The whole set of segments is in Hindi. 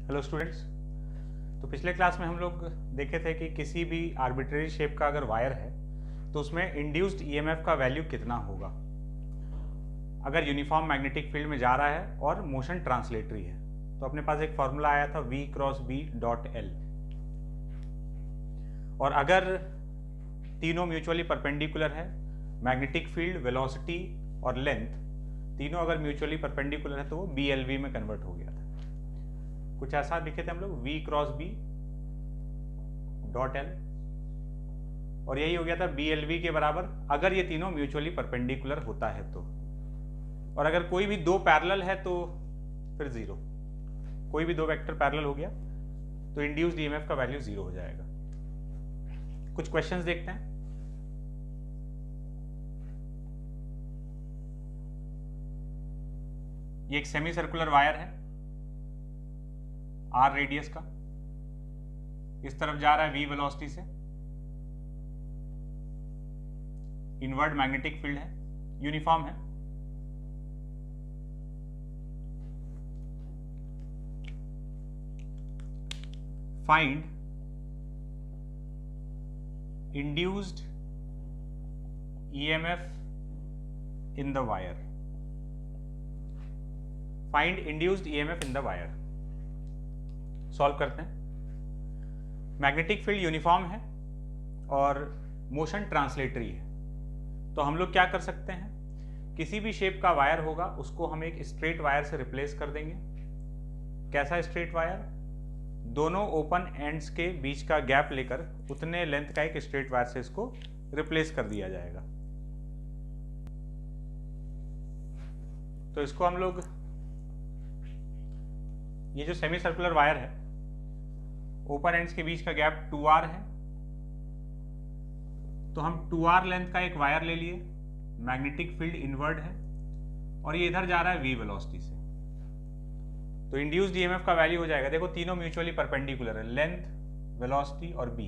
Hello students. तो पिछले क्लास में हम लोग देखे थे कि किसी भी आर्बिट्रेरी शेप का अगर वायर है तो उसमें इंड्यूस्ड ईएमएफ का वैल्यू कितना होगा अगर यूनिफॉर्म मैग्नेटिक फील्ड में जा रहा है और मोशन ट्रांसलेटरी है। तो अपने पास एक फॉर्मूला आया था V cross B dot L, और अगर तीनों म्यूचुअली परपेंडिकुलर है, मैग्नेटिक फील्ड, वेलोसिटी और लेंथ तीनों अगर म्यूचुअली परपेंडिकुलर है तो वो BLV में कन्वर्ट हो गया था। कुछ ऐसा लिखे थे हम लोग V cross B dot L, और यही हो गया था BLV के बराबर अगर ये तीनों म्यूचुअली परपेंडिकुलर होता है तो, और अगर कोई भी दो पैरेलल है तो फिर जीरो। कोई भी दो वेक्टर पैरेलल हो गया तो इंड्यूस्ड ईएमएफ का वैल्यू जीरो हो जाएगा। कुछ क्वेश्चंस देखते हैं। ये एक सेमी सर्कुलर वायर है R रेडियस का, इस तरफ जा रहा है V वेलोसिटी से, इनवर्ड मैग्नेटिक फील्ड है, यूनिफॉर्म है। Find induced EMF in the wire. Find induced EMF in the wire. Solve करते हैं। मैग्नेटिक फील्ड यूनिफॉर्म है और मोशन ट्रांसलेटरी है, तो हम लोग क्या कर सकते हैं, किसी भी शेप का वायर होगा उसको हम एक स्ट्रेट वायर से रिप्लेस कर देंगे। कैसा स्ट्रेट वायर? दोनों ओपन एंड्स के बीच का गैप लेकर उतने लेंथ का एक स्ट्रेट वायर से इसको रिप्लेस कर दिया जाएगा। तो इसको हम लोग, ये जो सेमी सर्कुलर वायर है, ओपन एंड्स के बीच का गैप 2r है, तो हम 2r लेंथ का एक वायर ले लिए, मैग्नेटिक फील्ड इनवर्ड है और ये इधर जा रहा है V वेलोसिटी से। तो इंड्यूस्ड ईएमएफ का वैल्यू हो जाएगा, देखो तीनों म्यूचुअली परपेंडिकुलर है, लेंथ, वेलोसिटी और B,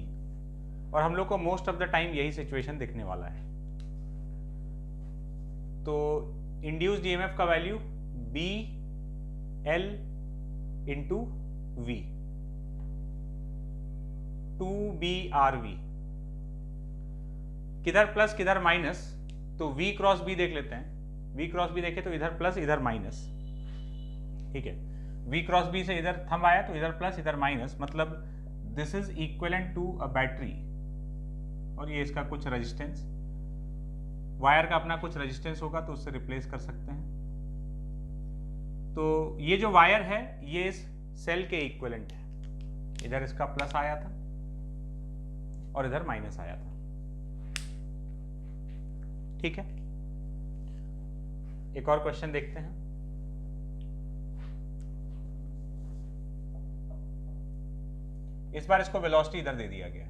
और हम लोग को मोस्ट ऑफ द टाइम यही सिचुएशन दिखने वाला है। तो इंड्यूस्ड ईएमएफ का value BL into V, 2BRV। किधर प्लस किधर माइनस, तो V क्रॉस B देख लेते हैं। V क्रॉस B देखे तो इधर प्लस इधर माइनस, ठीक है। V क्रॉस B से इधर थंब आया तो इधर प्लस इधर माइनस, मतलब this is equivalent to a battery, और ये इसका कुछ रेजिस्टेंस, वायर का अपना कुछ रेजिस्टेंस होगा तो उससे रिप्लेस कर सकते हैं। तो ये जो वायर है ये इस सेल के इक्विवेलेंट है, इधर इसका प्लस आया था और इधर माइनस आया था, ठीक है। एक और क्वेश्चन देखते हैं। इस बार इसको वेलोसिटी इधर दे दिया गया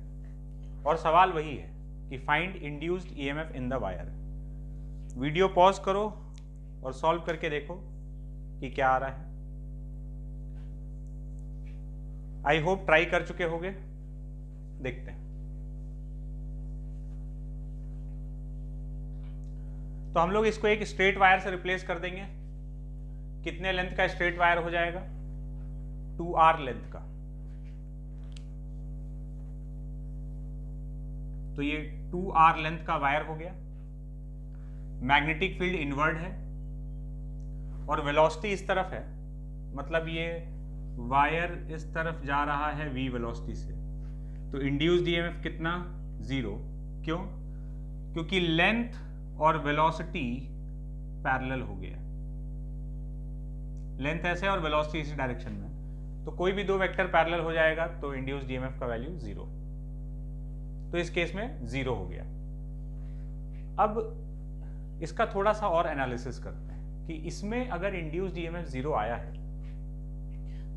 और सवाल वही है कि find induced EMF in the wire. Video pause करो और सॉल्व करके देखो कि क्या आ रहा है। आई होप ट्राई कर चुके होंगे। देखते हैं। तो हम लोग इसको एक स्ट्रेट वायर से रिप्लेस कर देंगे। कितने लेंथ का स्ट्रेट वायर हो जाएगा? 2r लेंथ का। तो ये 2r लेंथ का वायर हो गया। मैग्नेटिक फील्ड इनवर्ड है और वेलोसिटी इस तरफ है, मतलब ये वायर इस तरफ जा रहा है V वेलोसिटी से। तो इंड्यूस्ड ईएमएफ कितना? 0। क्यों? क्योंकि लेंथ और वेलोसिटी पैरेलल हो गया। लेंथ ऐसे और वेलोसिटी इसी डायरेक्शन में, तो कोई भी दो वेक्टर पैरेलल हो जाएगा तो इंड्यूस्ड ईएमएफ का वैल्यू 0। तो इस केस में 0 हो गया। अब इसका थोड़ा सा और एनालिसिस करते हैं कि इसमें अगर इंड्यूस्ड ईएमएफ 0 आया है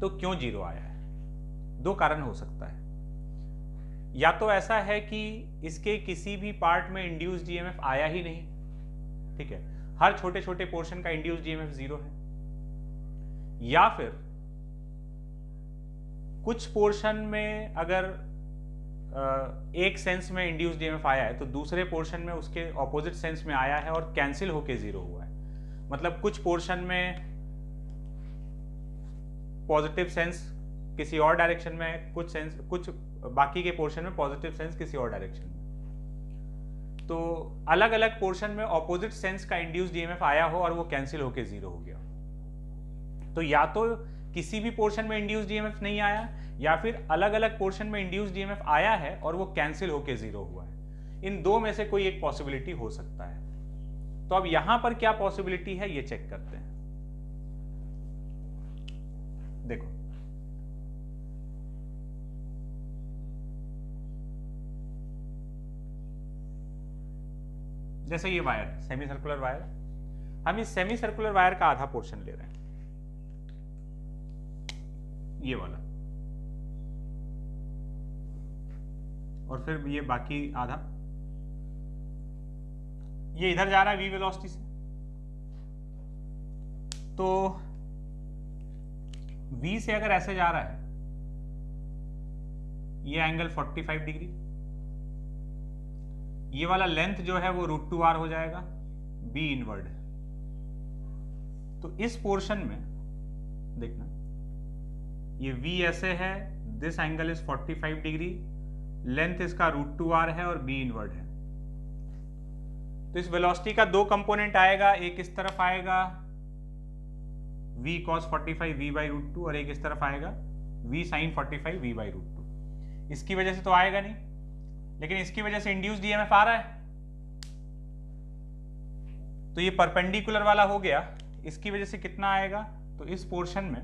तो क्यों 0 आया है। दो कारण हो सकता है। या तो ऐसा है कि इसके किसी भी पार्ट में इंड्यूस्ड ईएमएफ आया ही नहीं, ठीक है, हर छोटे छोटे पोर्शन का इंड्यूस्ड ईएमएफ 0 है। या फिर कुछ पोर्शन में अगर एक सेंस में इंड्यूस्ड ईएमएफ आया है तो दूसरे पोर्शन में उसके ऑपोजिट सेंस में आया है और कैंसिल होके 0 हुआ है। मतलब कुछ पोर्शन में पॉजिटिव सेंस किसी और डायरेक्शन में, कुछ सेंस, कुछ बाकी के पोर्शन में पॉजिटिव सेंस किसी और डायरेक्शन में। तो अलग अलग पोर्शन में ऑपोजिट सेंस का इंड्यूस्ड ईएमएफ आया हो और वो कैंसिल होके जीरो हो गया। तो या तो किसी भी पोर्शन में इंड्यूस्ड ईएमएफ नहीं आया, या फिर अलग अलग पोर्शन में इंड्यूस्ड ईएमएफ आया है और वो कैंसिल होके जीरो हुआ है। इन दो में से कोई एक पॉसिबिलिटी हो सकता है। तो अब यहां पर क्या पॉसिबिलिटी है ये चेक करते हैं। देखो, जैसे ये वायर, सेमी सर्कुलर वायर, हम इस सेमी सर्कुलर वायर का आधा पोर्शन ले रहे हैं, ये वाला, और फिर ये बाकी आधा ये इधर जा रहा है v वेलोसिटी से। तो v से अगर ऐसे जा रहा है, ये एंगल 45 डिग्री, ये वाला लेंथ जो है वो √2r हो जाएगा, b इनवर्ड है। तो इस पोर्शन में देखना, ये v ऐसे है, this angle is 45 degree, length इसका √2r है और b इनवर्ड है। तो इस वेलोसिटी का दो कंपोनेंट आएगा, एक इस तरफ आएगा v cos 45 v/√2 और एक इस तरफ आएगा v sin 45 v/√2। इसकी वजह से तो आएगा नहीं, लेकिन इसकी वजह से इंड्यूस्ड ईएमएफ आ रहा है। तो ये परपेंडिकुलर वाला हो गया, इसकी वजह से कितना आएगा, तो इस पोर्शन में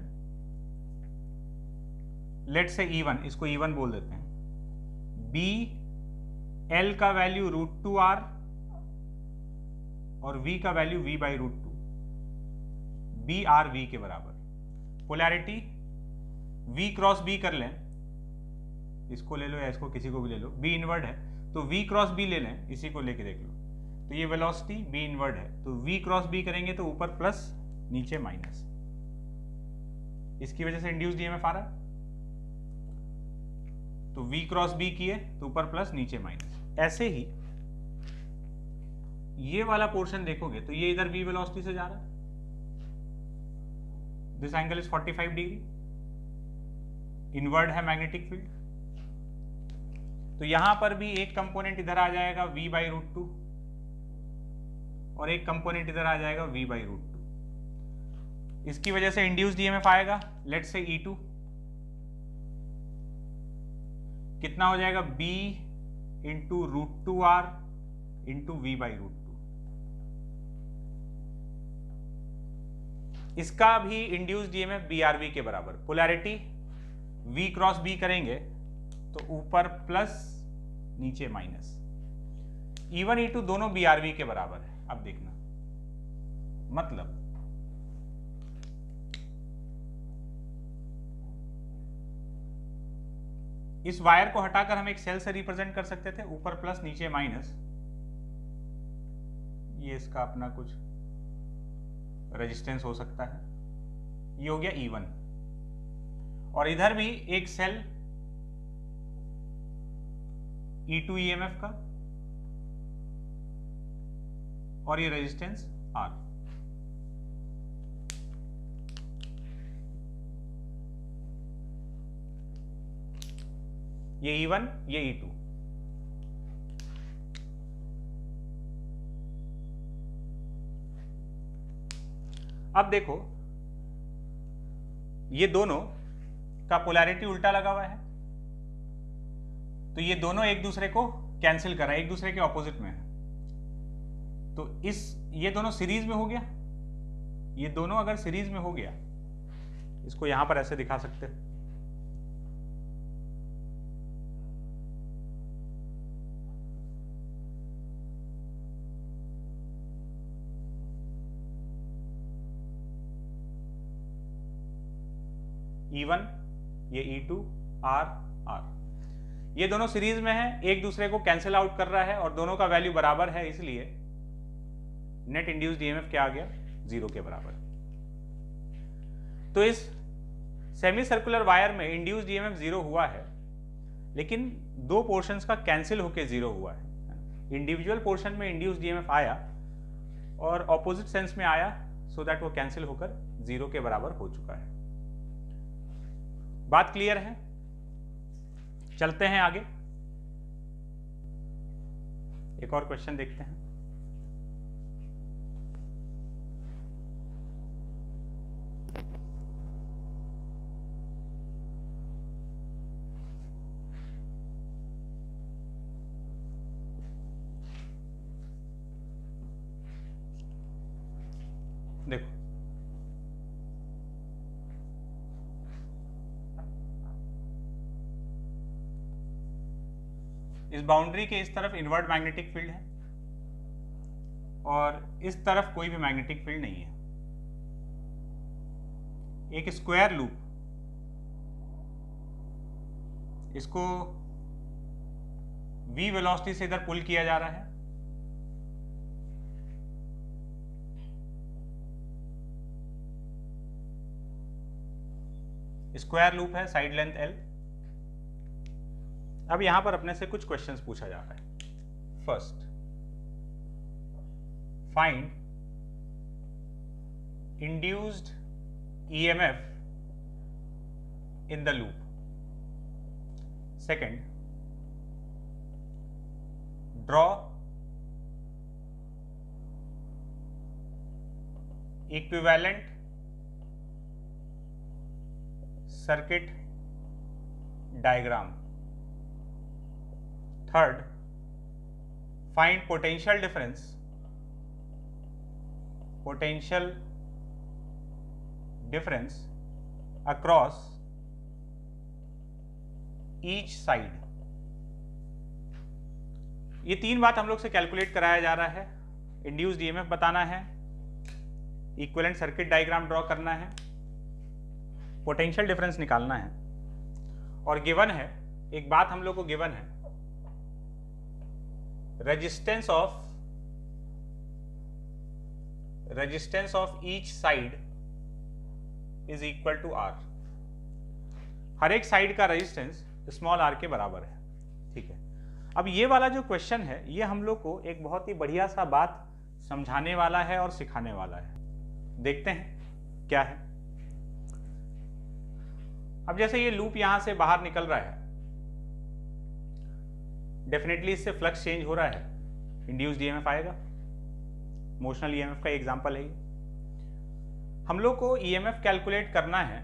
लेट से E1, इसको E1 बोल देते हैं, b l का वैल्यू √2r और v का value v/√2, b r v के बराबर। पोलैरिटी v क्रॉस b कर लें, इसको ले लो या इसको, किसी को भी ले लो, b इनवर्ड है तो v क्रॉस b ले लें, इसी को लेके देख लो। तो ये वेलोसिटी b इनवर्ड है, तो v क्रॉस b करेंगे तो ऊपर प्लस नीचे माइनस, इसकी वजह से इंड्यूस्ड ईएमएफ आ रहा है। तो v क्रॉस b किए तो ऊपर प्लस नीचे माइनस। ऐसे ही ये वाला पोर्शन देखोगे तो ये इधर v वेलोसिटी से जा रहा है, this angle is 45 degree, inward है मैग्नेटिक फील्ड। तो यहां पर भी एक कंपोनेंट इधर आ जाएगा v/√2 और एक कंपोनेंट इधर आ जाएगा v/√2। इसकी वजह से इंड्यूस्ड ईएमएफ आएगा, लेट से E2 कितना हो जाएगा, b into √2r into v/√2। इसका भी इंड्यूस्ड ईएमएफ BRV के बराबर। पोलैरिटी v क्रॉस b करेंगे तो ऊपर प्लस नीचे माइनस। E1 E2 दोनों BRV के बराबर है। अब देखना, मतलब इस वायर को हटाकर हम एक सेल से रिप्रेजेंट कर सकते थे, ऊपर प्लस नीचे माइनस। ये इसका अपना कुछ रेजिस्टेंस हो सकता है, ये हो गया E1। और इधर भी एक सेल E2 ईएमएफ का और ये रेजिस्टेंस R। ये E1, ये E2। अब देखो, ये दोनों का पोलैरिटी उल्टा लगा हुआ है, तो ये दोनों एक दूसरे को कैंसिल कर रहा है, एक दूसरे के ऑपोजिट में है। तो ये दोनों सीरीज में हो गया, ये दोनों अगर सीरीज में हो गया, इसको यहां पर ऐसे दिखा सकते हैं। E1, ये E2, R, R, ये दोनों सीरीज में है, एक दूसरे को कैंसिल आउट कर रहा है और दोनों का वैल्यू बराबर है, इसलिए नेट इंड्यूस्ड ईएमएफ क्या आ गया, 0 के बराबर। तो इस सेमी सर्कुलर वायर में इंड्यूस्ड ईएमएफ 0 हुआ है, लेकिन दो पोर्शंस का कैंसिल होकर 0 हुआ है। इंडिविजुअल पोर्शन में इंड्यूस्ड ईएमएफ आया और ऑपोजिट सेंस में आया, सो दैट वो कैंसिल होकर 0 के बराबर हो चुका है। बात क्लियर है? चलते हैं आगे, एक और क्वेश्चन देखते हैं। देखो, इस बाउंड्री के इस तरफ इनवर्ट मैग्नेटिक फील्ड है और इस तरफ कोई भी मैग्नेटिक फील्ड नहीं है। एक स्क्वायर लूप, इसको v वेलोसिटी से इधर पुल किया जा रहा है, स्क्वायर लूप है, साइड लेंथ l। अब यहां पर अपने से कुछ क्वेश्चंस पूछा जा रहा है। First, find induced EMF in the loop. Second, draw equivalent circuit diagram. Third, find potential difference across each side. ये तीन बात हम लोग से कैलकुलेट कराया जा रहा है। इंड्यूस्ड ईएमएफ बताना है, इक्विवेलेंट सर्किट डायग्राम ड्रॉ करना है, पोटेंशियल डिफरेंस निकालना है, और गिवन है, एक बात हम लोग को गिवन है, resistance of each side is equal to R। हर एक साइड का रेजिस्टेंस स्मॉल r के बराबर है। ठीक है, अब ये वाला जो क्वेश्चन है ये हम लोग को एक बहुत ही बढ़िया सा बात समझाने वाला है और सिखाने वाला है। देखते हैं क्या है। अब जैसे ये लूप यहां से बाहर निकल रहा है, डेफिनेटली इससे फ्लक्स चेंज हो रहा है, इंड्यूस्ड ईएमएफ आएगा। मोशनल ईएमएफ का एग्जांपल है ये। हम लोग को ईएमएफ कैलकुलेट करना है।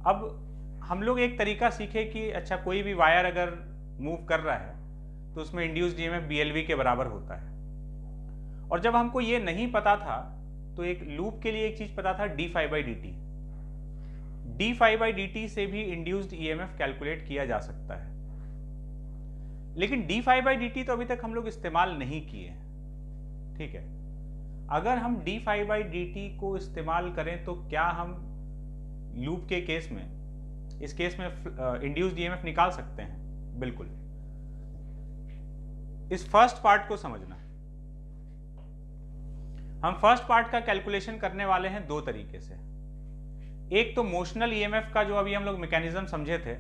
अब हम लोग एक तरीका सीखे कि अच्छा, कोई भी वायर अगर मूव कर रहा है तो उसमें इंड्यूस्ड ईएमएफ BLV के बराबर होता है। और जब हमको ये नहीं पता था तो एक लूप के लिए एक चीज पता था, d∅dt। d∅dt से भी इंड्यूस्ड ईएमएफ कैलकुलेट किया जा सकता है, लेकिन d∅dt तो अभी तक हम लोग इस्तेमाल नहीं किए। ठीक है, अगर हम d∅dt को इस्तेमाल करें तो क्या हम लूप के केस में, इस केस में इंड्यूस्ड ईएमएफ निकाल सकते हैं? बिल्कुल। इस फर्स्ट पार्ट को समझना, हम फर्स्ट पार्ट का कैलकुलेशन करने वाले हैं दो तरीके से। एक तो मोशनल ईएमएफ का जो अभी हम लोग मैकेनिज्म समझे थे,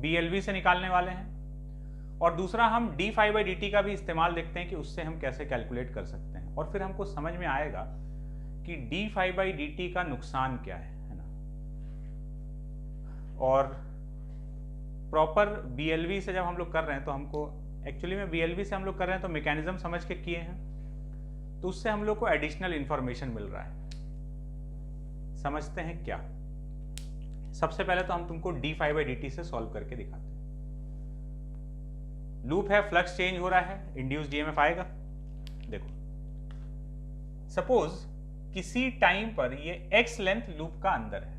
BLV से निकालने वाले हैं, और दूसरा हम d∅dt का भी इस्तेमाल देखते हैं कि उससे हम कैसे कैलकुलेट कर सकते हैं, और फिर हमको समझ में आएगा कि d∅dt का नुकसान क्या है ना। और प्रॉपर BLV से जब हम लोग कर रहे हैं तो हमको एक्चुअली में BLV से हम लोग कर रहे हैं तो मैकेनिज्म समझ के किए हैं, तो उससे हम लोग को एडिशनल इंफॉर्मेशन मिल रहा है। समझते हैं क्या। सबसे पहले तो हम तुमको d∅dt से सॉल्व करके दिखाते हैं। लूप है, फ्लक्स चेंज हो रहा है, इंड्यूस्ड ईएमएफ आएगा। देखो, सपोज किसी टाइम पर ये x लेंथ लूप का अंदर है,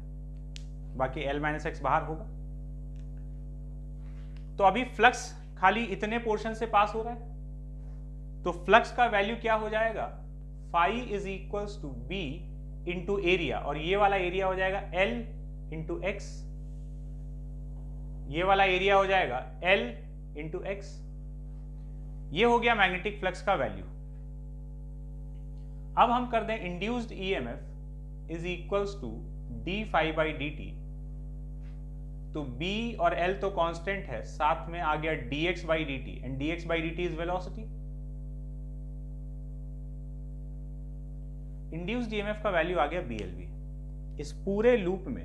बाकी L - x बाहर होगा, तो अभी फ्लक्स खाली इतने पोर्शन से पास हो रहा है, तो फ्लक्स का वैल्यू क्या हो जाएगा, phi is equals to b into area, और ये वाला एरिया हो जाएगा L इंटू x, ये वाला एरिया हो जाएगा L इंटू x। ये हो गया मैग्नेटिक फ्लक्स का वैल्यू। अब हम कर दें induced EMF is equals to d∅dt, तो b और l तो कांस्टेंट है, साथ में आ गया dx/dt, and dx/dt is velocity. Induced EMF का वैल्यू आ गया BLV। इस पूरे लूप में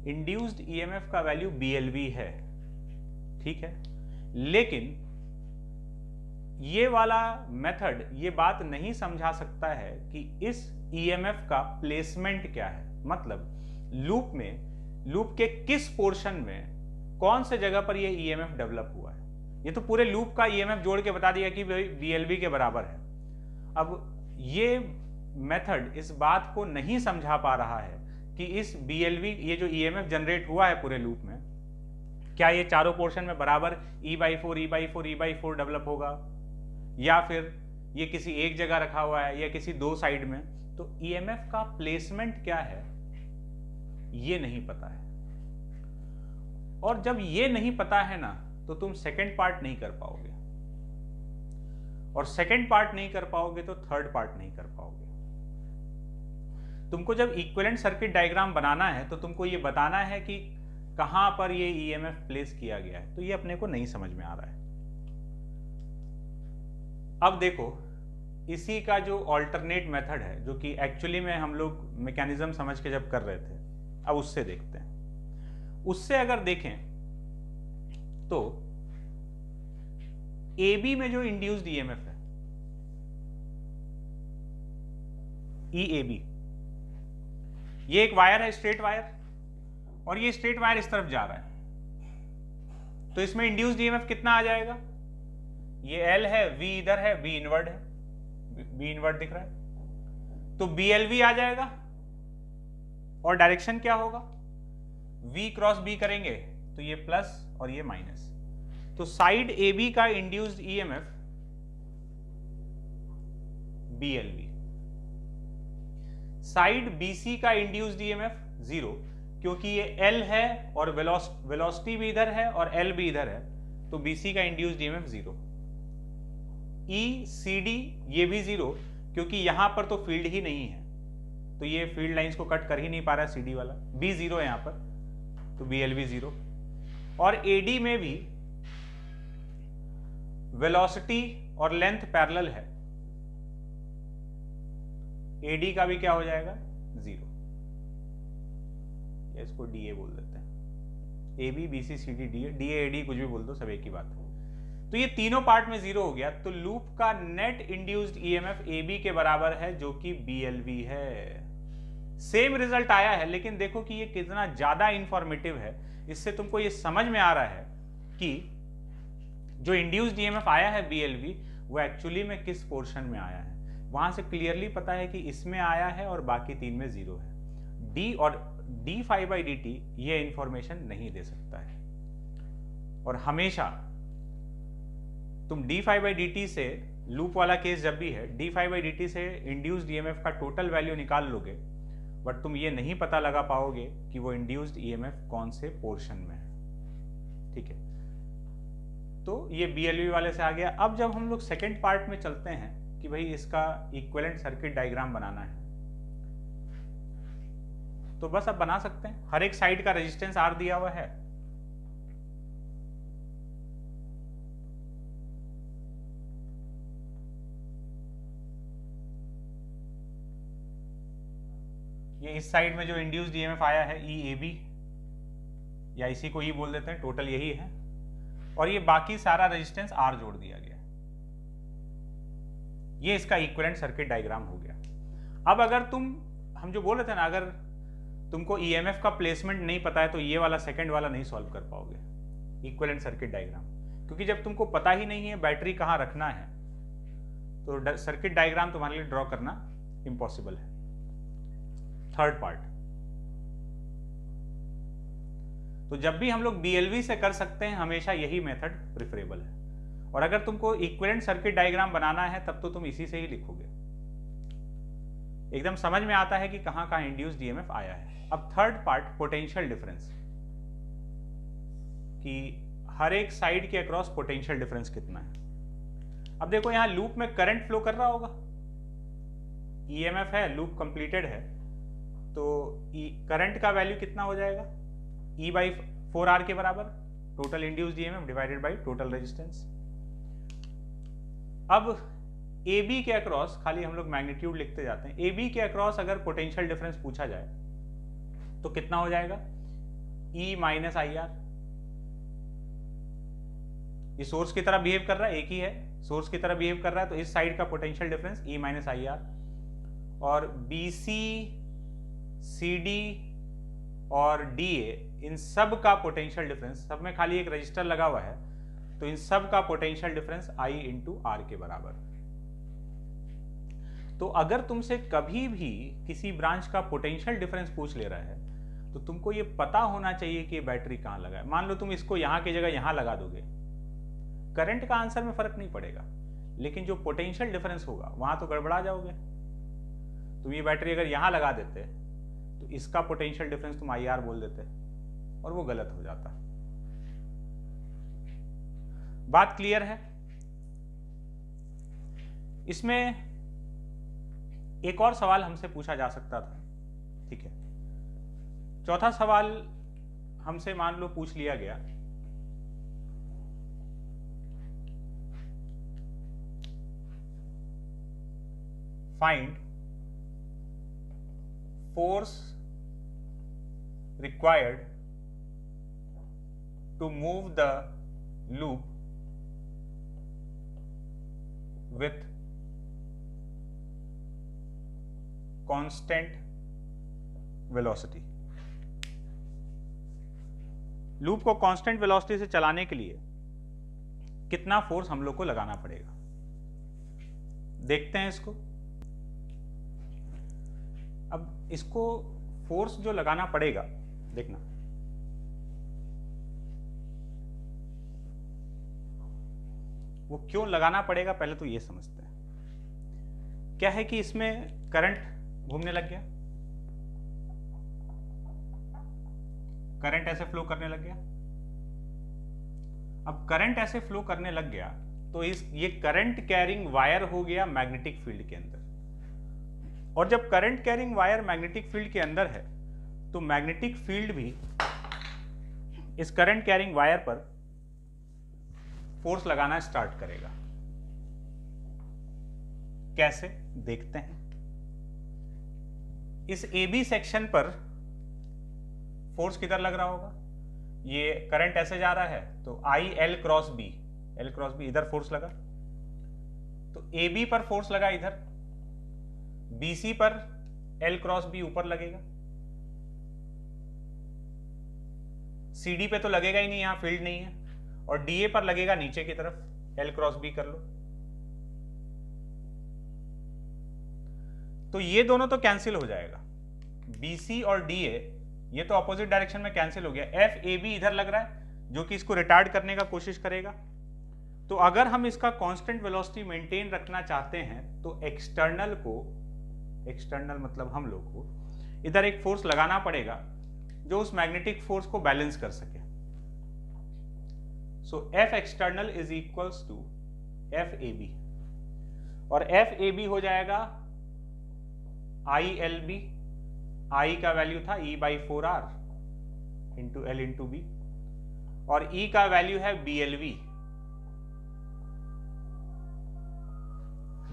इंड्यूस्ड ईएमएफ का वैल्यू BLV है, ठीक है, लेकिन ये वाला मेथड ये बात नहीं समझा सकता है कि इस ईएमएफ का प्लेसमेंट क्या है, मतलब लूप के किस पोर्शन में कौन से जगह पर ये ईएमएफ डेवलप हुआ है। ये तो पूरे लूप का ईएमएफ जोड़ के बता दिया कि BLV के बराबर है। अब ये मेथड इस बात को नहीं समझा पा रहा है कि इस BLV, ये जो ईएमएफ जनरेट हुआ है पूरे लूप में, क्या ये चारों पोर्शन में बराबर E/4 डेवलप होगा, या फिर ये किसी एक जगह रखा हुआ है या किसी दो साइड में। तो ईएमएफ का प्लेसमेंट क्या है ये नहीं पता है, और जब ये नहीं पता है ना तो तुम सेकंड पार्ट नहीं कर पाओगे, और सेकंड पार्ट नहीं कर पाओगे तो थर्ड पार्ट नहीं कर पाओगे। तुमको जब इक्विवेलेंट सर्किट डायग्राम बनाना है तो तुमको ये बताना है कि कहां पर ये ईएमएफ प्लेस किया गया है, तो ये अपने को नहीं समझ में आ रहा है। अब देखो इसी का जो ऑल्टरनेट मेथड है, जो कि एक्चुअली में हम लोग मैकेनिज्म समझ के जब कर रहे थे, अब उससे देखते हैं। उससे अगर देखें तो AB में जो इंड्यूस्ड ईएमएफ है EAB, ये एक वायर है, स्ट्रेट वायर, और ये स्ट्रेट वायर इस तरफ जा रहा है, तो इसमें इंड्यूस्ड ईएमएफ कितना आ जाएगा, ये L है, V इधर है, V इनवर्ड है, V इनवर्ड दिख रहा है, तो BLV आ जाएगा, और डायरेक्शन क्या होगा, V क्रॉस B करेंगे तो ये प्लस और ये माइनस, तो साइड AB का induced EMF BLV, side BC का इंड्यूस्ड ईएमएफ 0, क्योंकि ये L है और वेलोसिटी भी इधर है और L भी इधर है, तो BC का इंड्यूस्ड ईएमएफ 0। ECD ये भी 0, क्योंकि यहां पर तो फील्ड ही नहीं है, तो ये फील्ड लाइंस को कट कर ही नहीं पा रहा है CD वाला, B 0 है यहां पर, तो BLV 0। और AD में भी वेलोसिटी और लेंथ पैरेलल है, AD का भी क्या हो जाएगा 0, या इसको DA बोल देते हैं, AB BC CD DA AD कुछ भी बोल दो, सब एक ही बात है। तो ये तीनों पार्ट में 0 हो गया, तो लूप का नेट इंड्यूस्ड ईएमएफ AB के बराबर है, जो कि BLV है। सेम रिजल्ट आया है, लेकिन देखो कि ये कितना ज्यादा इंफॉर्मेटिव है। इससे तुमको ये समझ में आ रहा है कि जो इंड्यूस्ड ईएमएफ आया है BLV, वो एक्चुअली में किस पोर्शन में आया है। वहां से क्लियरली पता है कि इसमें आया है और बाकी तीन में 0 है। D और d∅dt ये इंफॉर्मेशन नहीं दे सकता है, और हमेशा तुम d∅dt से, लूप वाला केस जब भी है, d∅dt से इंड्यूस्ड ईएमएफ का टोटल वैल्यू निकाल लोगे, बट तुम ये नहीं पता लगा पाओगे कि वो इंड्यूस्ड ईएमएफ कौन से पोर्शन में है, ठीक है। तो ये BLV वाले से आ गया। अब जब हम लोग सेकेंड पार्ट में चलते हैं कि भाई इसका इक्विवेलेंट सर्किट डायग्राम बनाना है, तो बस अब बना सकते हैं। हर एक साइड का रेजिस्टेंस R दिया हुआ है, ये इस साइड में जो इंड्यूस्ड ईएमएफ आया है EAB, या इसी को E बोल देते हैं, टोटल यही है, और ये बाकी सारा रेजिस्टेंस R जोड़ दिया गया। ये इसका इक्विवेलेंट सर्किट डायग्राम हो गया। अब अगर हम जो बोल रहे थे ना, अगर तुमको ईएमएफ का प्लेसमेंट नहीं पता है तो ये वाला सेकंड वाला नहीं सॉल्व कर पाओगे, इक्विवेलेंट सर्किट डायग्राम, क्योंकि जब तुमको पता ही नहीं है बैटरी कहाँ रखना है तो सर्किट डायग्राम तुम्हारे लिए ड्रॉ करना इम्पॉसिबल है। थर्ड पार्ट, तो जब भी हम लोग BLV से कर सकते हैं, हमेशा यही मेथड प्रेफरेबल है। और अगर तुमको इक्विवेलेंट सर्किट डायग्राम बनाना है तब तो तुम इसी से ही लिखोगे, एकदम समझ में आता है कि कहां कहां इंड्यूस्ड ईएमएफ आया है। अब थर्ड पार्ट, पोटेंशियल डिफरेंस, कि हर एक साइड के अक्रॉस पोटेंशियल डिफरेंस कितना है। अब देखो यहां लूप में करंट फ्लो कर रहा होगा, ईएमएफ है, लूप कंप्लीटेड है, तो करंट का वैल्यू कितना हो जाएगा, E/4R के बराबर, total induced EMF divided by total resistance. अब AB के अक्रॉस, खाली हम लोग मैग्नीट्यूड लिखते जाते हैं, AB के अक्रॉस अगर पोटेंशियल डिफरेंस पूछा जाए तो कितना हो जाएगा, E माइनस आई आर। ये सोर्स की तरह बिहेव कर रहा है, एक ही है, सोर्स की तरह बिहेव कर रहा है, तो इस साइड का potential difference E minus I R. और BC, CD और DA, इन सब का पोटेंशियल डिफरेंस, सब में खाली एक रजिस्टर लगा हुआ है, तो इन सब का potential difference I into R के बराबर। तो अगर तुमसे कभी भी किसी ब्रांच का पोटेंशियल डिफरेंस पूछ ले रहा है, तो तुमको ये पता होना चाहिए कि ये बैटरी कहाँ लगा है। मान लो तुम इसको यहाँ की जगह यहाँ लगा दोगे, करंट का आंसर में फर्क नहीं पड़ेगा, लेकिन जो पोटेंशियल डिफरेंस होगा वहां तो गड़बड़ा जाओगे। तुम ये बैटरी अगर यहाँ लगा देते तो इसका पोटेंशियल डिफरेंस तुम IR बोल देते और वो गलत हो जाता। बात क्लियर है? इसमें एक और सवाल हमसे पूछा जा सकता था, ठीक है। चौथा सवाल हमसे मान लो पूछ लिया गया, find force required to move the loop with constant velocity. Loop को कांस्टेंट वेलोसिटी से चलाने के लिए कितना फोर्स हम लोग को लगाना पड़ेगा, देखते हैं इसको। अब इसको फोर्स जो लगाना पड़ेगा, देखना, वो क्यों लगाना पड़ेगा पहले तो ये समझते हैं। क्या है कि इसमें करंट घूमने लग गया, करंट ऐसे फ्लो करने लग गया। अब करंट ऐसे फ्लो करने लग गया तो ये करंट कैरिंग वायर हो गया मैग्नेटिक फील्ड के अंदर। और जब current carrying wire magnetic field के अंदर है तो मैग्नेटिक फील्ड भी इस करंट कैरिंग वायर पर फोर्स लगाना स्टार्ट करेगा। कैसे, देखते हैं। इस AB सेक्शन पर फोर्स किधर लग रहा होगा, ये करंट ऐसे जा रहा है तो IL cross B, L cross B इधर फोर्स लगा, तो AB पर फोर्स लगा इधर, BC पर L क्रॉस B ऊपर लगेगा, CD पे तो लगेगा ही नहीं, यहां फील्ड नहीं है, और DA पर लगेगा नीचे की तरफ, L क्रॉस B कर लो। तो ये दोनों तो कैंसिल हो जाएगा, BC और DA ये तो अपोजिट डायरेक्शन में कैंसिल हो गया। FAB इधर लग रहा है जो कि इसको रिटार्ड करने का कोशिश करेगा। तो अगर हम इसका कांस्टेंट वेलोसिटी मेंटेन रखना चाहते हैं तो एक्सटर्नल को, एक्सटर्नल मतलब हम लोग को इधर एक फोर्स लगाना पड़ेगा जो उस मैग्नेटिक फोर्स को बैलेंस कर सके। So F external is equals to FAB, और FAB हो जाएगा ILB, I का वैल्यू था E/4R into L into B, और E का वैल्यू है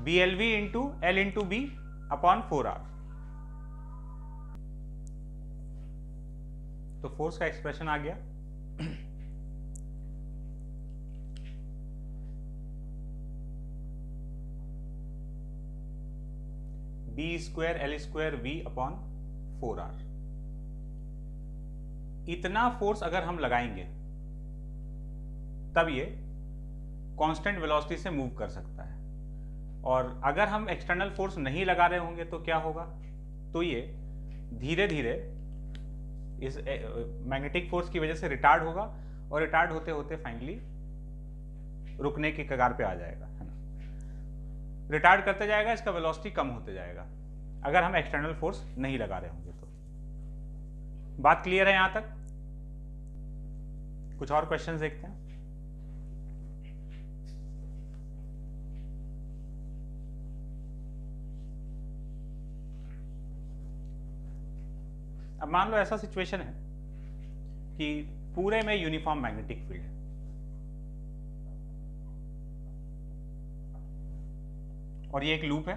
BLV into L into B upon 4R। तो फोर्स का एक्सप्रेशन आ गया। B² L² V upon 4R। इतना फोर्स अगर हम लगाएंगे तब ये कांस्टेंट वेलोसिटी से मूव कर सकता है, और अगर हम एक्सटर्नल फोर्स नहीं लगा रहे होंगे तो क्या होगा, तो ये धीरे धीरे इस मैग्नेटिक फोर्स की वजह से रिटार्ड होगा, और रिटार्ड होते होते फाइनली रुकने की कगार पे आ जाएगा, है ना। रिटार्ड करते जाएगा, इसका वेलोसिटी कम होते जाएगा अगर हम एक्सटर्नल फोर्स नहीं लगा रहे होंगे तो। बात क्लियर है यहां तक? कुछ और क्वेश्चंस देखते हैं। अब मान लो ऐसा सिचुएशन है कि पूरे में यूनिफॉर्म मैग्नेटिक फील्ड है, और ये एक लूप है,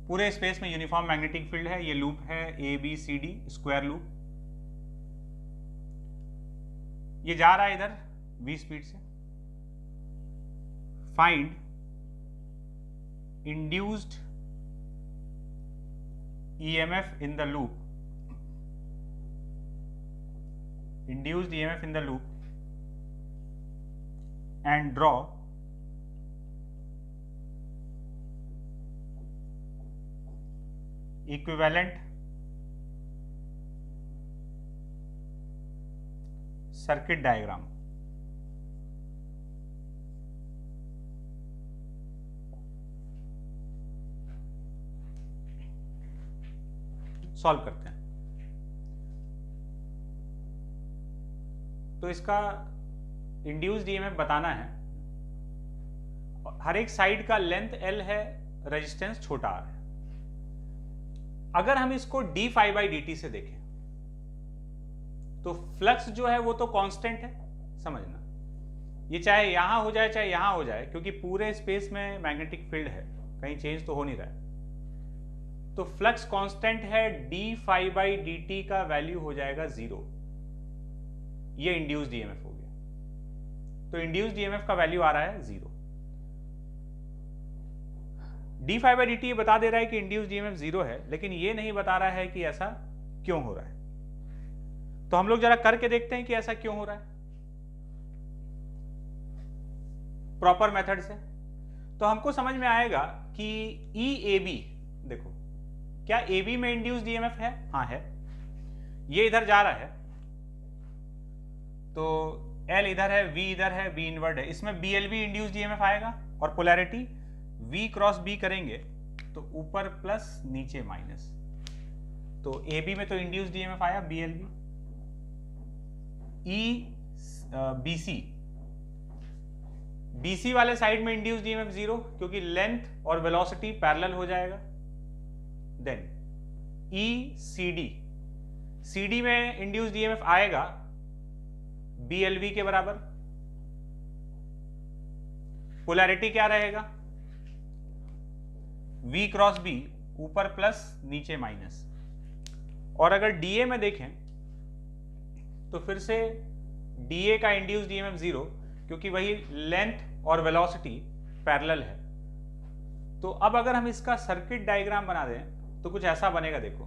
पूरे स्पेस में यूनिफॉर्म मैग्नेटिक फील्ड है, ये लूप है A B C D square loop, ये जा रहा है इधर v स्पीड से। Find induced EMF in the loop, induced EMF in the loop, and draw equivalent circuit diagram। Solve करते हैं। तो इसका इंड्यूस्ड EMF बताना है, हर एक साइड का लेंथ L है, रेजिस्टेंस छोटा r है। अगर हम इसको d phi by dt से देखें तो फ्लक्स जो है वो तो कांस्टेंट है, समझना, ये चाहे यहां हो जाए चाहे यहां हो जाए, क्योंकि पूरे स्पेस में मैग्नेटिक फील्ड है, कहीं चेंज तो हो नहीं रहा है। तो फ्लक्स कांस्टेंट है, d phi by dt का वैल्यू हो जाएगा 0। ये इंड्यूस्ड EMF हो गया। तो इंड्यूस्ड EMF का वैल्यू आ रहा है 0। d phi by dt ये बता दे रहा है कि इंड्यूस्ड EMF 0 है, लेकिन ये नहीं बता रहा है कि ऐसा क्यों हो रहा है। तो हम लोग जरा करके देखते हैं कि ऐसा क्यों हो रहा है प्रॉपर मेथड से। तो हमको समझ में आएगा कि EAB, देखो क्या AB में इंड्यूस्ड EMF है? हाँ है, ये इधर जा रहा है, तो L इधर है, V इधर है, B इनवर्ड है, इसमें BLV इंड्यूस्ड EMF आएगा और पोलैरिटी V क्रॉस B करेंगे तो ऊपर प्लस नीचे माइनस। तो AB में तो इंड्यूस्ड EMF आया BLV। BC वाले साइड में इंड्यूस्ड EMF 0, क्योंकि लेंथ और वेलोसिटी पैरेलल हो जाएगा। देन CD में इंड्यूस्ड EMF आएगा BLV के बराबर। पोलैरिटी क्या रहेगा? V क्रॉस B, ऊपर प्लस नीचे माइनस। और अगर DA में देखें तो फिर से DA का इंड्यूस्ड EMF 0, क्योंकि वही लेंथ और वेलोसिटी पैरेलल है। तो अब अगर हम इसका सर्किट डायग्राम बना दें तो कुछ ऐसा बनेगा, देखो।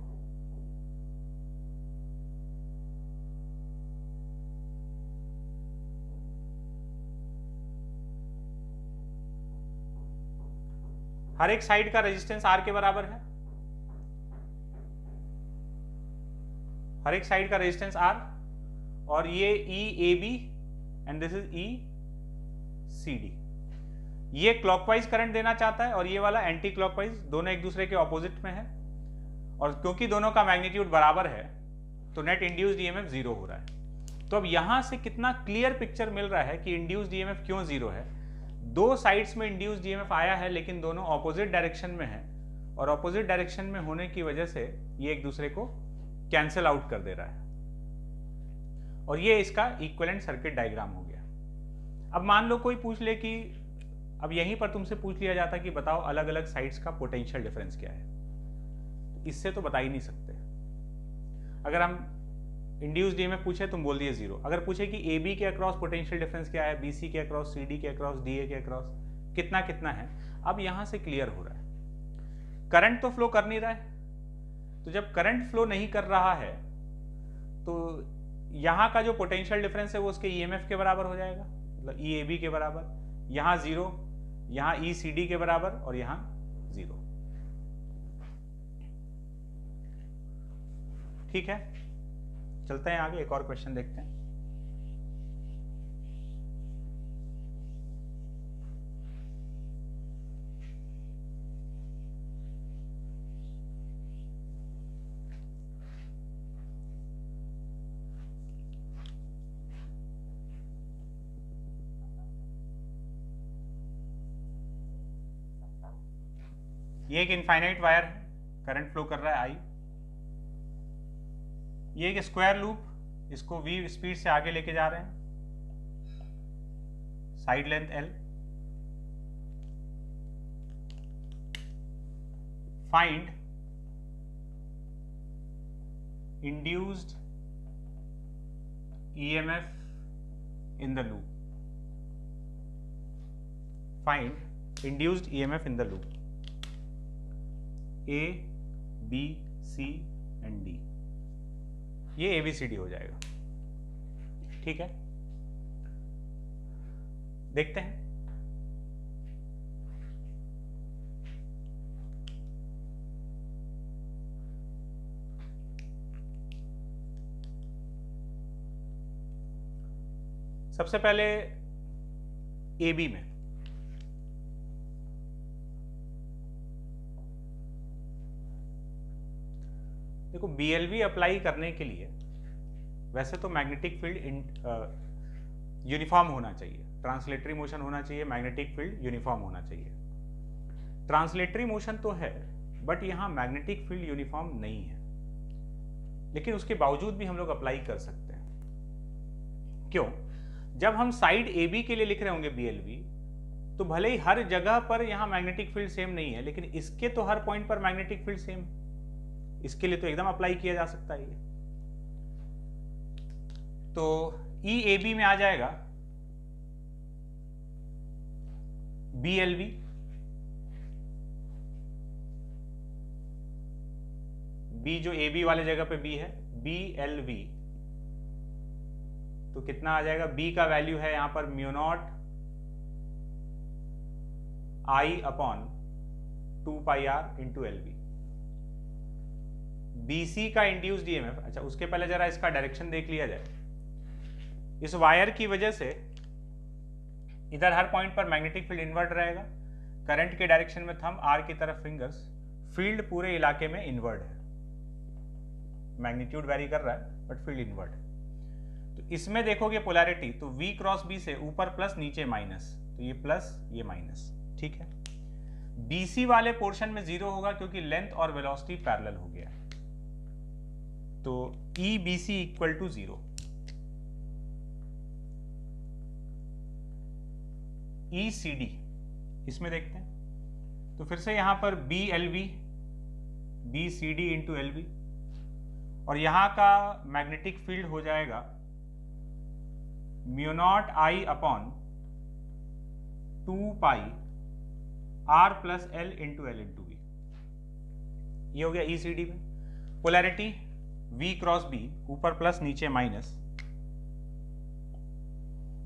हर एक साइड का रेजिस्टेंस R के बराबर है, हर एक साइड का रेजिस्टेंस R, और ये EAB and this is ECD। ये क्लॉकवाइज करंट देना चाहता है और ये वाला एंटी क्लॉकवाइज, दोनों एक दूसरे के ऑपोजिट में है। और क्योंकि दोनों का मैग्नीट्यूड बराबर है तो नेट इंड्यूस्ड EMF 0 हो रहा है। तो अब यहां से कितना क्लियर पिक्चर मिल रहा है कि इंड्यूस्ड EMF क्यों 0 है। दो साइड्स में इंड्यूस्ड EMF आया है, लेकिन दोनों ऑपोजिट डायरेक्शन में है, और ऑपोजिट डायरेक्शन में होने की वजह से ये एक दूसरे को कैंसिल आउट कर दे रहा है, और ये इसका इक्विवेलेंट सर्किट डायग्राम हो गया। अब मान लो कोई पूछ ले कि अब यहीं पर तुमसे पूछ लिया जाता कि बताओ अलग अलग साइड्स का पोटेंशियल डिफरेंस क्या है, इससे तो बता ही नहीं सकते। अगर हम इंड्यूस्ड EMF पूछे तुम बोल दिए 0। अगर पूछे कि AB के अक्रॉस पोटेंशियल डिफरेंस क्या है, BC के अक्रॉस, CD के अक्रॉस, DA के अक्रॉस कितना कितना है, अब यहां से क्लियर हो रहा है। करंट तो फ्लो कर नहीं रहा है, तो जब करंट फ्लो नहीं कर रहा है तो यहां का जो पोटेंशियल डिफरेंस है वो उसके EMF के बराबर हो जाएगा, मतलब EAB के बराबर। यहां 0, यहां ECD के बराबर, और यहां 0। ठीक है, चलते हैं आगे, एक और क्वेश्चन देखते हैं। ये एक इनफाइनाइट वायर है, करंट फ्लो कर रहा है I। ये एक स्क्वायर लूप, इसको V स्पीड से आगे लेके जा रहे हैं, side length L। Find induced EMF in the loop. Find induced EMF in the loop. A, B, C and D. ये ABCD हो जाएगा. ठीक है, देखते हैं. सबसे पहले AB में देखो, BLV अप्लाई करने के लिए वैसे तो मैग्नेटिक फील्ड यूनिफॉर्म होना चाहिए, ट्रांसलेटरी मोशन होना चाहिए, मैग्नेटिक फील्ड यूनिफॉर्म होना चाहिए. ट्रांसलेटरी मोशन तो है, बट यहां मैग्नेटिक फील्ड यूनिफॉर्म नहीं है, लेकिन उसके बावजूद भी हम लोग अप्लाई कर सकते हैं. क्यों? जब हम साइड AB के लिए लिख रहे होंगे BLV, तो भले ही हर जगह पर यहां मैग्नेटिक फील्ड सेम नहीं है, लेकिन इसके तो हर पॉइंट पर मैग्नेटिक फील्ड सेम, इसके लिए तो एकदम अप्लाई किया जा सकता है. ये तो EAB में आ जाएगा BLV, B जो AB वाले जगह पे B है, BLV. तो कितना आ जाएगा? B का वैल्यू है यहां पर mu naught I upon 2πr into LV. BC का इंड्यूस्ड EMF, अच्छा उसके पहले जरा इसका डायरेक्शन देख लिया जाए. इस वायर की वजह से इधर हर पॉइंट पर मैग्नेटिक फील्ड इनवर्ट रहेगा. करंट के डायरेक्शन में थंब, R की तरफ फिंगर्स. फील्ड पूरे इलाके में इनवर्ट है, मैग्नीट्यूड वेरी कर रहा है बट फील्ड इनवर्ट है. तो इसमें देखोगे पोलैरिटी, तो V क्रॉस B से ऊपर प्लस नीचे माइनस, तो ये प्लस ये माइनस. ठीक है, BC वाले पोर्शन में 0 होगा क्योंकि लेंथ और वेलोसिटी पैरेलल हो गया. तो EBC इक्वल टू 0. ECD इसमें देखते हैं, तो फिर से यहां पर BLV, BCD इंटू LV, और यहां का मैग्नेटिक फील्ड हो जाएगा mu naught I upon 2π R plus L into L into V. ये हो गया ECD में. पोलैरिटी V क्रॉस B, ऊपर प्लस नीचे माइनस,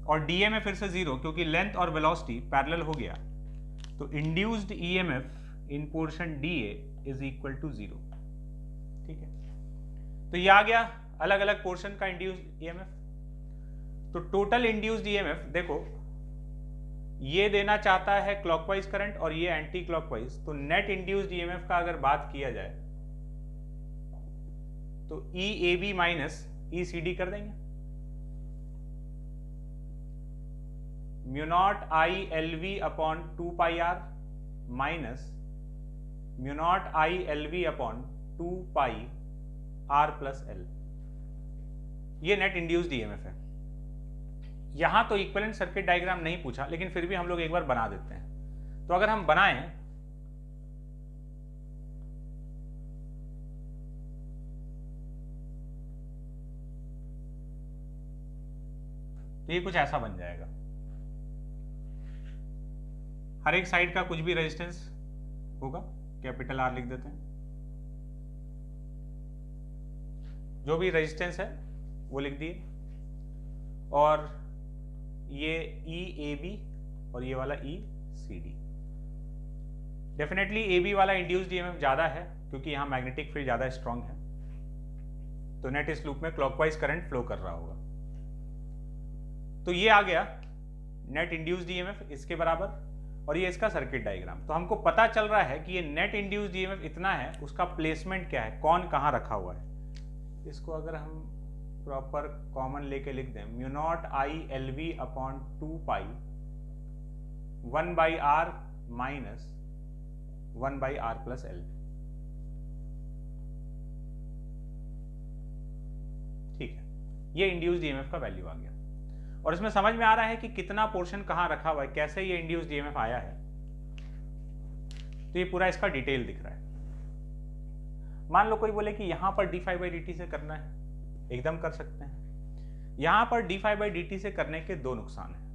और DA में फिर से 0 क्योंकि लेंथ और वेलोसिटी पैरेलल हो गया. तो induced EMF in portion DA is equal to 0. ठीक है, तो ये आ गया अलग अलग पोर्शन का इंड्यूस्ड EMF. तो टोटल इंड्यूस्ड EMF देखो, ये देना चाहता है क्लॉकवाइज करंट और ये एंटी क्लॉकवाइज. तो नेट इंड्यूस्ड EMF का अगर बात किया जाए तो EAB माइनस ECD कर देंगे. Mu naught I LV upon 2πr minus mu naught I LV upon 2πr plus L. ये नेट इंड्यूस्ड EMF है. यहां तो इक्विवेलेंट सर्किट डायग्राम नहीं पूछा, लेकिन फिर भी हम लोग एक बार बना देते हैं. तो अगर हम बनाएं, तो ये कुछ ऐसा बन जाएगा. हर एक साइड का कुछ भी रेजिस्टेंस होगा, कैपिटल R लिख देते हैं. जो भी रेजिस्टेंस है वो लिख दिए, और ये EAB और ये वाला ECD. डेफिनेटली AB वाला इंड्यूस्ड EMF ज्यादा है क्योंकि यहां मैग्नेटिक फील्ड ज्यादा स्ट्रांग है, तो नेट इस लूप में क्लॉकवाइज करंट फ्लो कर रहा होगा. तो ये आ गया नेट इंड्यूस्ड EMF इसके बराबर, और ये इसका सर्किट डायग्राम. तो हमको पता चल रहा है कि ये नेट इंड्यूस्ड EMF इतना है, उसका प्लेसमेंट क्या है, कौन कहां रखा हुआ है. इसको अगर हम प्रॉपर कॉमन लेके लिख दें, mu naught I LV upon 2π 1/r minus 1/r plus L. ठीक है, ये इंड्यूस्ड EMF का वैल्यू आ गया, और इसमें समझ में आ रहा है कि कितना पोर्शन कहां रखा हुआ है, कैसे ये इंड्यूस्ड EMF आया है. तो ये पूरा इसका डिटेल दिख रहा है. मान लो कोई बोले कि यहां पर D phi by D T से करना है, एकदम कर सकते हैं। यहां पर D phi by D T से करने के दो नुकसान हैं।